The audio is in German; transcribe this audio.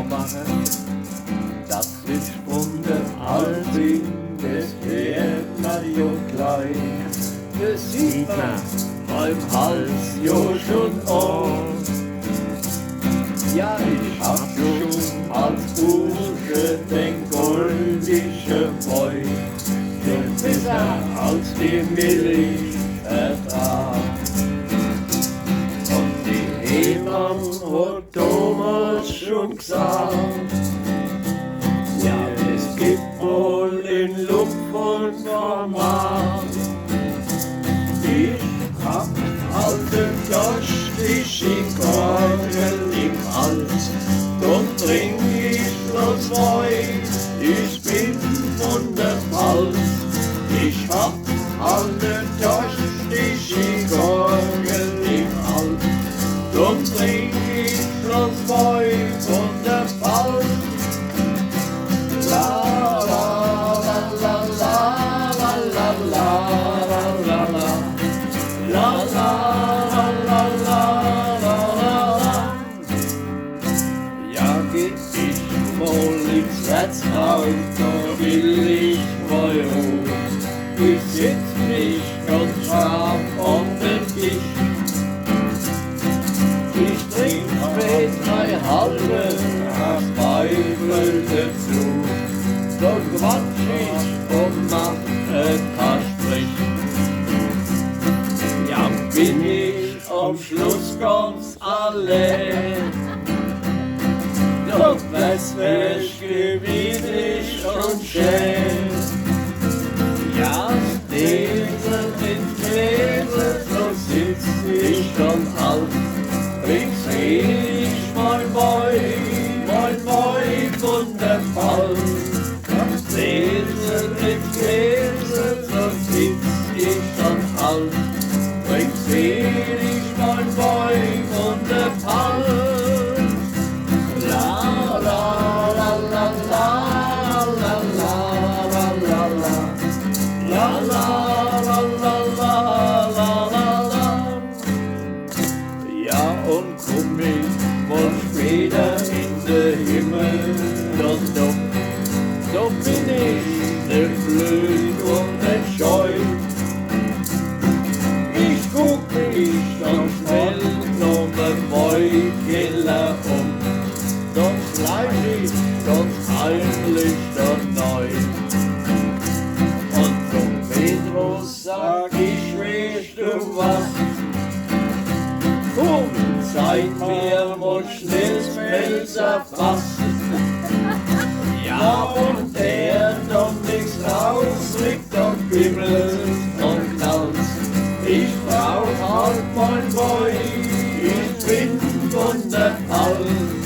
noch machen. Das ist wunderbar, das wird man ja klein. Das sieht man beim Hals ja schon an. Ja, ich hab schon als Bursche den goldischen Boy schon besser als die Milch vertrag. Und die Hebamme hat damals schon gesagt, ja, es gibt wohl in Luft von Format. Ich hab alte plastische Korken im Hals, drum trink ich nur zwei, ich bin wundervoll. Ich hab alte plastische Korken im Hals, drum trink ich nur zwei, wundervoll. La la la la la la la la la la. La la la la la la. Ja, geh ich mal ins Wirtshaus, da will ich mal hoch. Ich sitz mich ganz scharf an den Tisch. Ich trink zwei halbe Weibel dazu. Dann quatsch ich und mach paar Strich. Ja, bin ich am Schluss ganz allein. Doch was wär's gemütlich und schön. Ja, Stesel in Gläser, so sitz ich schon alt. Ich seh ich mein Boy wundervoll. Stesel in Gläser, so sitz ich schon alt. Ich seh ich mein Boy wundervoll. La la la la la la la la la. La la la la la la la la. Ja, und komm ich mal später in den Himmel, doch bin ich nicht blöd und nicht scheu. Ich guck mich dann schnell noch ein Beukeller dann bleib ich ganz heimlich dann neu. Und zum Petrus sag ich, weißt du was? Komm, zeig mir mal schnell das Pelzerfass. Ja, und der dann nichts rauskriegt, dann bimmelt und knallt. Ich brauch halt mein Boy, ich bin wundervoll.